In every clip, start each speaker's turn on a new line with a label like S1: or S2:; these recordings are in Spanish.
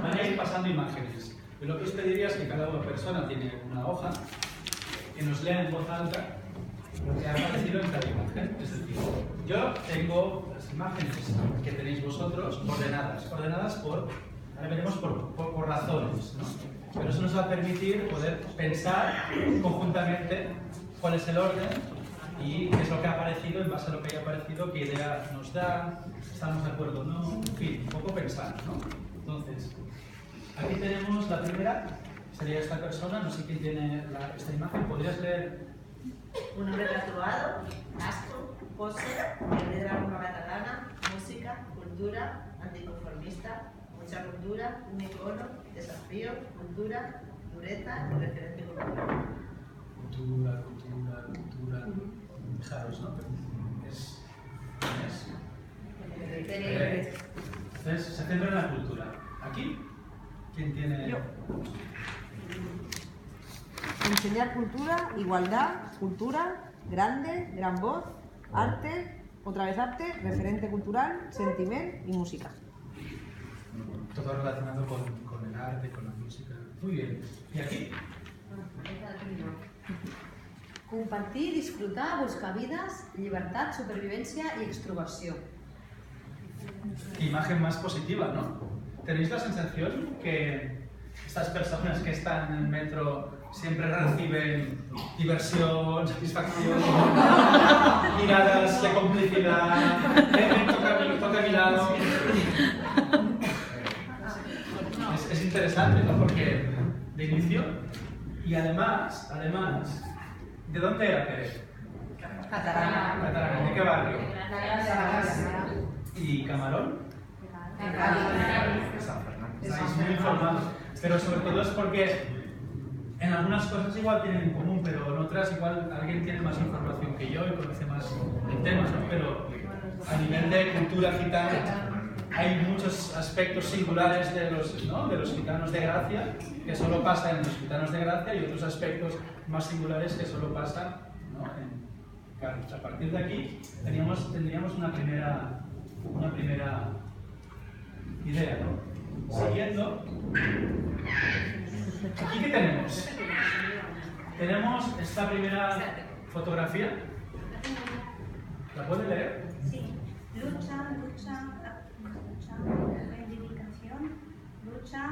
S1: Van a ir pasando imágenes. Y lo que os pediría es que cada persona tiene una hoja que nos lea en voz alta lo que ha aparecido en cada imagen. Es decir, yo tengo las imágenes que tenéis vosotros ordenadas por, ahora veremos por razones, ¿no? Pero eso nos va a permitir poder pensar conjuntamente cuál es el orden y qué es lo que ha aparecido, en base a lo que haya aparecido, qué idea nos da, estamos de acuerdo o no, en fin, un poco pensar, ¿no? Entonces, aquí tenemos la primera, sería esta persona, no sé quién tiene esta imagen, ¿podrías leer?
S2: Un hombre tatuado, asco, pose, el de la lengua catalana, música, cultura, anticonformista, mucha cultura, un icono, desafío, cultura, dureza y referente cultural.
S1: Cultura. Fijaros, ¿no? Es. Entonces, se centra en la cultura. ¿Aquí? ¿Quién tiene...?
S3: Yo. Enseñar cultura, igualdad, cultura, grande, gran voz, arte, otra vez arte, referente cultural, sentiment y música.
S1: Todo relacionado con el arte, con la música. Muy bien. ¿Y aquí?
S4: Compartir, disfrutar, buscar vidas, llibertat, supervivència i extroversió.
S1: Qué imagen más positiva, ¿no? ¿Tenéis la sensación que estas personas que están en el metro siempre reciben diversión, satisfacción, miradas de complicidad, toca mi lado? Es interesante, ¿no? Porque de inicio, y además, ¿de dónde era Pérez? Catalana. ¿De qué barrio? ¿Y Camarón? San Fernando. Estáis muy informados. Pero sobre todo es porque en algunas cosas igual tienen en común, pero en otras igual alguien tiene más información que yo y conoce más el tema, ¿no? Pero a nivel de cultura gitana hay muchos aspectos singulares de los gitanos de Gracia que solo pasan en los gitanos de Gracia y otros aspectos más singulares que solo pasan, ¿no? En Cádiz. A partir de aquí tendríamos una primera idea, ¿no? Siguiendo, ¿aquí qué tenemos? Tenemos esta primera fotografía. ¿La puede leer?
S5: Sí. Lucha, reivindicación, lucha,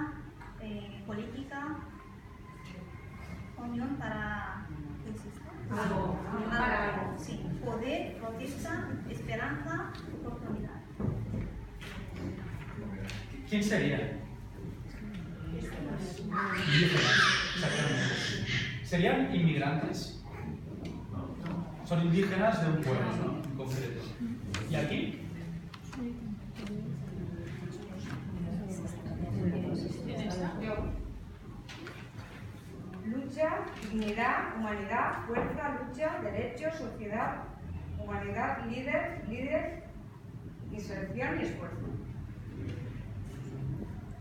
S5: política, unión para... ¿qué es esto? Algo. Sí. Poder, protesta, esperanza, oportunidad.
S1: ¿Quién sería? Indígenas, exactamente. ¿Serían inmigrantes? Son indígenas de un pueblo, ¿no? En concreto. ¿Y aquí?
S6: Lucha, dignidad, humanidad, fuerza, lucha, derechos, sociedad, humanidad, líder, inserción y esfuerzo.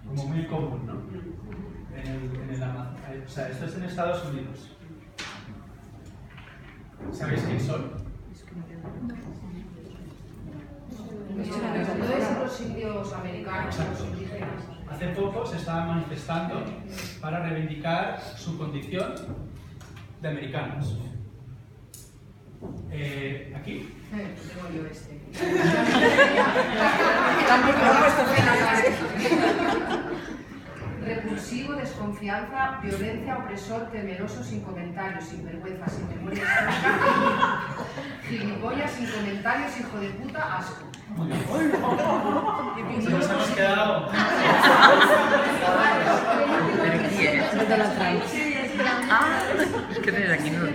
S1: Como muy común, ¿no? En el Amazonas. O sea, esto es en Estados Unidos. ¿Sabéis quién son?
S7: Los indios americanos, los indígenas.
S1: Hace poco se estaban manifestando para reivindicar su condición de americanos. ¿Aquí?
S7: Tengo yo este. Repulsivo, desconfianza, violencia, opresor, temeroso, sin comentarios, sin vergüenza, sin memoria, gilipollas, sin comentarios, hijo de puta, asco.
S1: Muy bien. Se nos hemos quedado.
S8: Es que desde aquí no lo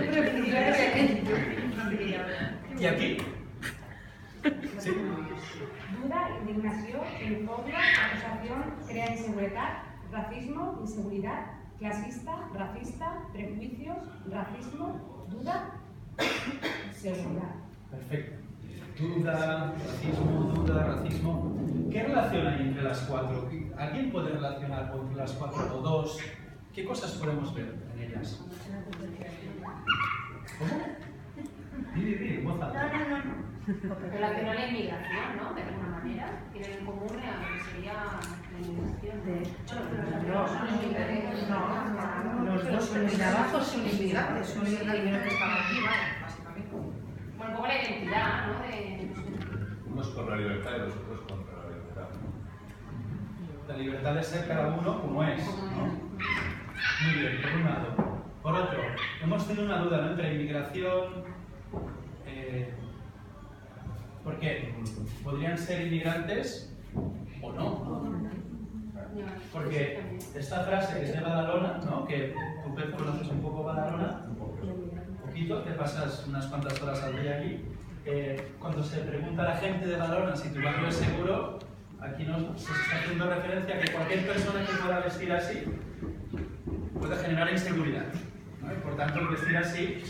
S1: ¿Y aquí? Sí.
S6: Duda, indignación, xenofobia, acusación, crea inseguridad, racismo, inseguridad, clasista, racista, prejuicios, racismo, duda, seguridad.
S1: Perfecto. Duda, racismo. ¿Qué relación hay entre las cuatro? ¿Alguien puede relacionar entre las cuatro o dos? ¿Qué cosas podemos ver en ellas? ¿Cómo? en voz alta.
S5: No.
S6: Relacionar la inmigración, ¿no? De alguna manera. Tienen en común lo que sería la inmigración.
S7: No, los dos son trabajos son inmigrantes, son los primeros que están aquí, vale, básicamente.
S6: Bueno, un poco la identidad, ¿no? De...
S9: Unos con la libertad y los otros contra la libertad.
S1: La libertad de ser cada uno como es, ¿no? Muy bien, por un lado. Por otro, hemos tenido una duda, ¿no? Entre inmigración... porque podrían ser inmigrantes o no. Porque esta frase que es de Badalona, ¿no? Que tú conoces un poco Badalona, un poquito, te pasas unas cuantas horas al día allí. Cuando se pregunta a la gente de Badalona si tu barrio es seguro, aquí se está haciendo referencia a que cualquier persona que pueda vestir así puede generar inseguridad, ¿no? Y por tanto, el vestir así,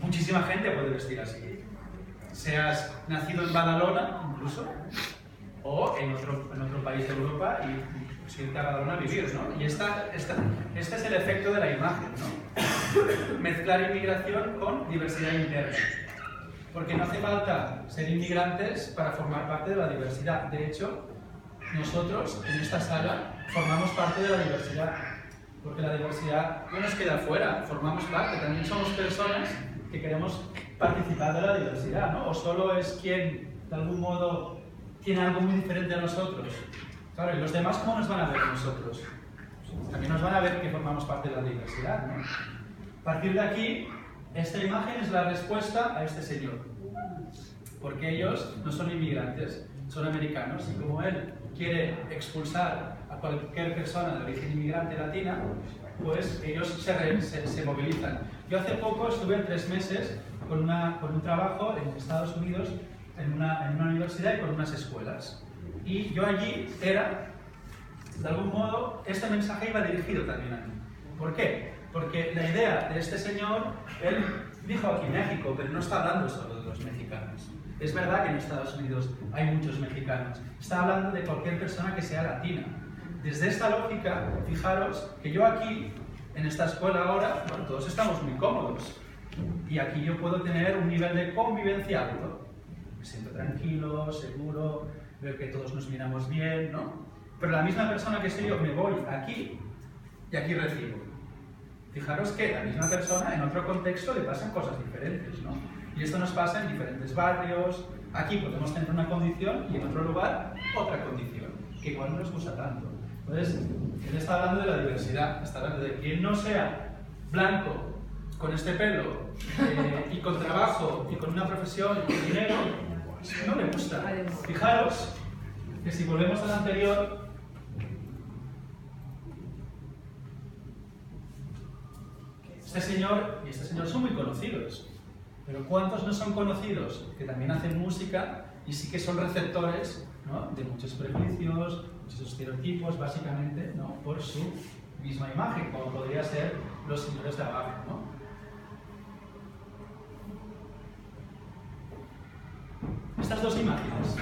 S1: muchísima gente puede vestir así. Seas nacido en Badalona, incluso, o en otro país de Europa y irte a Badalona a vivir, ¿no? Y este es el efecto de la imagen, ¿no? Mezclar inmigración con diversidad interna. Porque no hace falta ser inmigrantes para formar parte de la diversidad. De hecho, nosotros en esta sala formamos parte de la diversidad. Porque la diversidad no nos queda fuera, formamos parte. También somos personas que queremos participar de la diversidad, ¿no? O solo es quien, de algún modo, tiene algo muy diferente a nosotros. Claro, ¿y los demás cómo nos van a ver a nosotros? También nos van a ver que formamos parte de la diversidad, ¿no? A partir de aquí, esta imagen es la respuesta a este señor. Porque ellos no son inmigrantes, son americanos, y como él quiere expulsar a cualquier persona de origen inmigrante latina, pues ellos se movilizan. Yo hace poco estuve 3 meses con un trabajo en Estados Unidos, en una universidad y con unas escuelas. Y yo allí era, de algún modo, este mensaje iba dirigido también a mí. ¿Por qué? Porque la idea de este señor, él dijo aquí México, pero no está hablando solo de los mexicanos. Es verdad que en Estados Unidos hay muchos mexicanos. Está hablando de cualquier persona que sea latina. Desde esta lógica, fijaros que yo aquí, en esta escuela ahora, bueno, todos estamos muy cómodos. Y aquí yo puedo tener un nivel de convivencia alto. Me siento tranquilo, seguro, veo que todos nos miramos bien, ¿no? Pero la misma persona que soy yo, me voy aquí y aquí recibo. Fijaros que la misma persona, en otro contexto, le pasan cosas diferentes, ¿no? Y esto nos pasa en diferentes barrios. Aquí podemos tener una condición y en otro lugar otra condición, que igual no nos gusta tanto. Entonces, él está hablando de la diversidad, está hablando de quien no sea blanco, con este pelo, y con trabajo, y con una profesión, y con dinero, no me gusta. Fijaros que si volvemos al anterior, este señor y este señor son muy conocidos. Pero ¿cuántos no son conocidos? Que también hacen música y sí que son receptores, ¿no? De muchos prejuicios, muchos estereotipos, básicamente, ¿no? Por su misma imagen, como podría ser los señores de abajo, ¿no? Estas dos imágenes.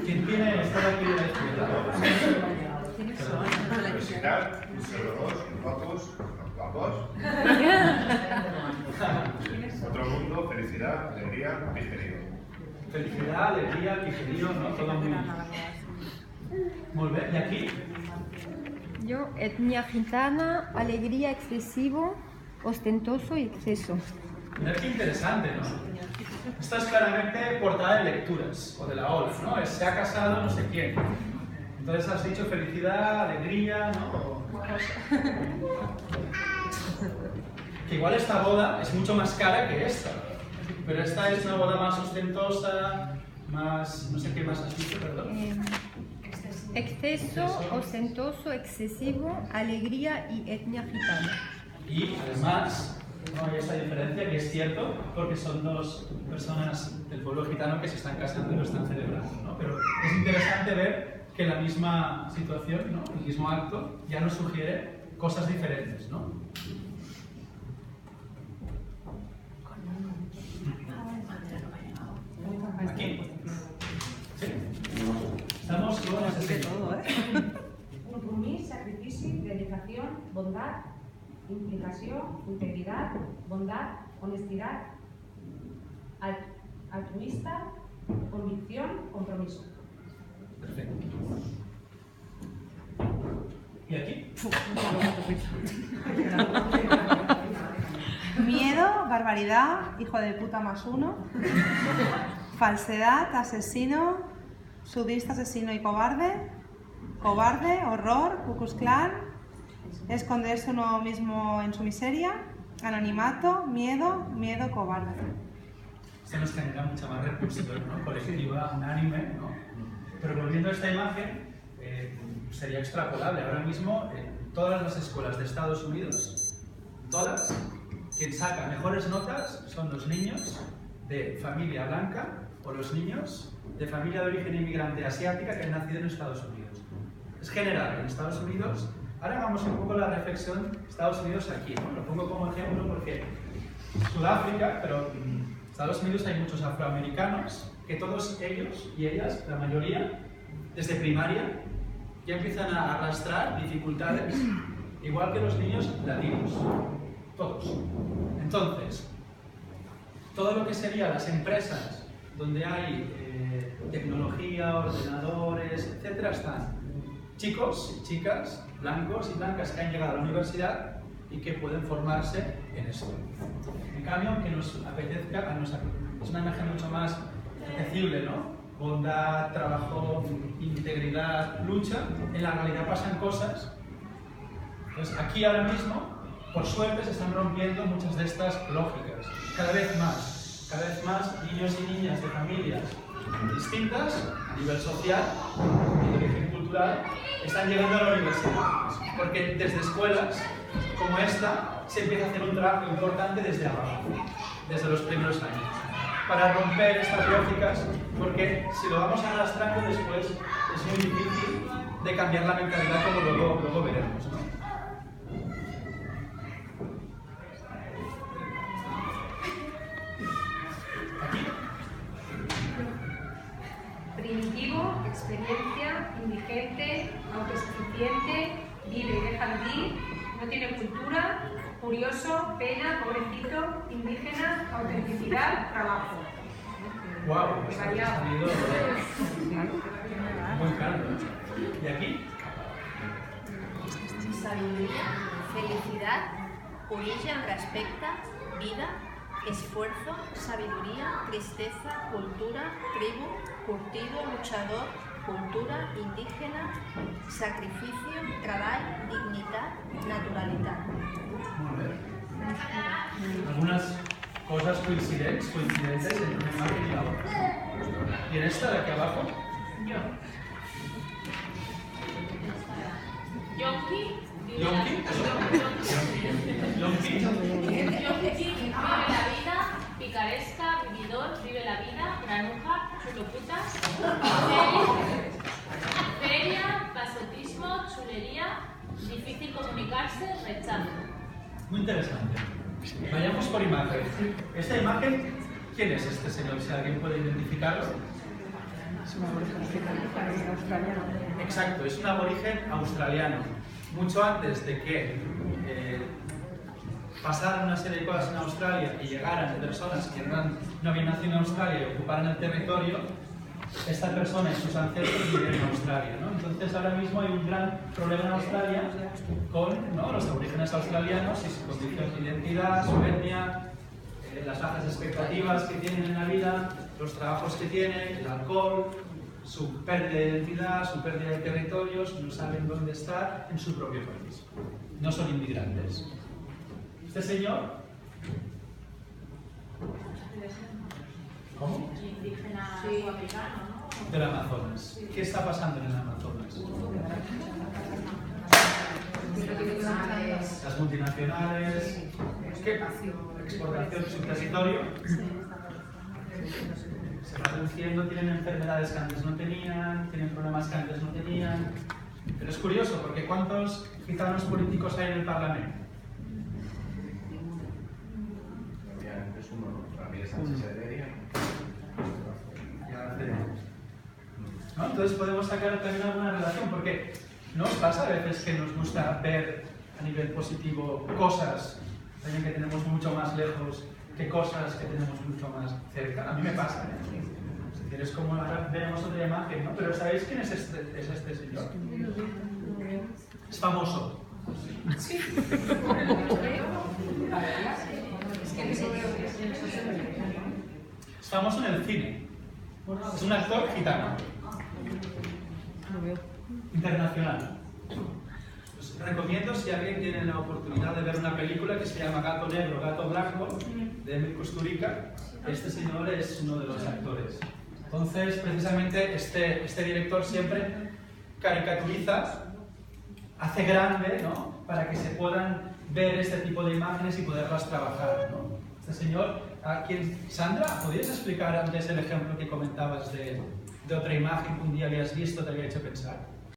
S1: ¿Quién tiene esta de aquí de la izquierda?
S9: Felicidad, observadores, guapos, guapos. Otro mundo, felicidad, alegría, pijerío.
S1: Felicidad, alegría, pijerío, ¿no? Todo muy bien. ¿Y aquí?
S10: Yo, etnia gitana, alegría excesivo, ostentoso y exceso.
S1: Mirad qué interesante, ¿no? Esto es claramente portada de lecturas, o de la ola, ¿no? Se ha casado no sé quién. Entonces has dicho felicidad, alegría, ¿no? Que igual esta boda es mucho más cara que esta. Pero esta es una boda más ostentosa, más... no sé qué más has dicho, perdón.
S10: Exceso, ostentoso, excesivo, alegría y etnia gitana.
S1: Y además, no hay esta diferencia, que es cierto, porque son dos personas del pueblo gitano que se están casando y lo están celebrando, ¿no? Pero es interesante ver que la misma situación, ¿no? El mismo acto, ya nos sugiere cosas diferentes, ¿no? Aquí. Sí. Estamos con este todo,
S6: Compromís, sacrifici, dedicació, bondat, implicació, integritat, bondat,
S11: honestidad, altruista, convicción, compromiso.
S1: Perfecto. ¿Y aquí?
S12: Miedo, barbaridad, hijo de puta +1. Falsedad, asesino, sudista, asesino y cobarde. Cobarde, horror, Ku Klux Klan. Esconderse uno mismo en su miseria. Anonimato, miedo, miedo, cobarde.
S1: Esto nos genera mucha más repulsión, ¿no? Colectiva, unánime, ¿no? Pero volviendo a esta imagen, sería extrapolable. Ahora mismo, en todas las escuelas de Estados Unidos, todas, quien saca mejores notas son los niños de familia blanca o los niños de familia de origen inmigrante asiática que han nacido en Estados Unidos. Es general en Estados Unidos. Ahora hagamos un poco la reflexión Estados Unidos aquí, ¿no? Lo pongo como ejemplo porque Sudáfrica, pero en Estados Unidos hay muchos afroamericanos que todos ellos y ellas, la mayoría, desde primaria, ya empiezan a arrastrar dificultades, igual que los niños latinos, todos. Entonces, todo lo que serían las empresas donde hay tecnología, ordenadores, etcétera, están chicos y chicas, blancos y blancas que han llegado a la universidad y que pueden formarse en esto. En cambio, aunque nos apetezca, es una imagen mucho más apetecible, ¿no? Bondad, trabajo, integridad, lucha, en la realidad pasan cosas. Entonces, aquí ahora mismo, por suerte, se están rompiendo muchas de estas lógicas. Cada vez más niños y niñas de familias distintas, a nivel social y de origen cultural, están llegando a la universidad. Porque desde escuelas como esta, se empieza a hacer un trabajo importante desde abajo, desde los primeros años, para romper estas lógicas, porque si lo vamos arrastrando después es muy difícil de cambiar la mentalidad, como luego veremos, ¿no? Aquí.
S11: Primitivo, experiencia, indigente, autosuficiente, vive y deja vivir, no tiene cultura, curioso, pena, pobrecito, indígena, autenticidad, trabajo.
S1: ¡Wow! Pues ha salido muy claro. ¿Y aquí?
S13: Sabiduría, felicidad, origen, respecte, vida, esfuerzo, sabiduría, tristeza, cultura, tribu, curtido, luchador, cultura, indígena, sacrificio, trabajo, dignidad, naturalidad.
S1: Algunas cosas coincidentes entre una imagen y la otra. ¿Y en esta de aquí abajo?
S6: Yonki vive la vida, picaresca, vividor, vive la vida, granuja, chuloputas, feria, pasotismo, chulería, difícil comunicarse, rechazo.
S1: Muy interesante. Vayamos por imagen. Esta imagen, ¿quién es este señor? Si alguien puede identificarlo.
S3: Es un aborigen australiano.
S1: Exacto, es un aborigen australiano. Mucho antes de que pasaran una serie de cosas en Australia y llegaran personas que no habían nacido en Australia y ocuparan el territorio, esta persona y sus ancestros viven en Australia, ¿no? Entonces ahora mismo hay un gran problema en Australia con, ¿no?, los aborígenes australianos y su condición de identidad, su etnia, las bajas expectativas que tienen en la vida, los trabajos que tienen, el alcohol, su pérdida de identidad, su pérdida de territorios, no saben dónde estar en su propio país. No son inmigrantes. Este señor... ¿Cómo?
S6: Indígena sudafricano, ¿no?
S1: Del Amazonas. ¿Qué está pasando en el Amazonas? Las multinacionales, ¿qué? Exportación su territorio. Se va reduciendo, tienen enfermedades que antes no tenían, tienen problemas que antes no tenían. Pero es curioso, porque ¿cuántos gitanos políticos hay en el Parlamento?
S9: Es uno, ¿no? Ramírez Sánchez Heredia.
S1: ¿No? Entonces podemos sacar también alguna relación, porque ¿no os pasa a veces que nos gusta ver a nivel positivo cosas también que tenemos mucho más lejos que cosas que tenemos mucho más cerca. A mí me pasa, ¿eh? Es decir, es como ahora vemos otra imagen, ¿no? Pero ¿sabéis quién es este señor? Es famoso.
S6: Sí.
S1: Es famoso en el cine. Es un actor gitano. Internacional. Os recomiendo, si alguien tiene la oportunidad de ver una película que se llama Gato Negro, Gato Blanco, de Emil Kusturica, este señor es uno de los actores. Entonces, precisamente, este director siempre caricaturiza, hace grande, ¿no?, para que se puedan ver este tipo de imágenes y poderlas trabajar, ¿no? Este señor, Sandra, ¿podrías explicar antes el ejemplo que comentabas de otra imagen que un día habías visto, te había hecho pensar?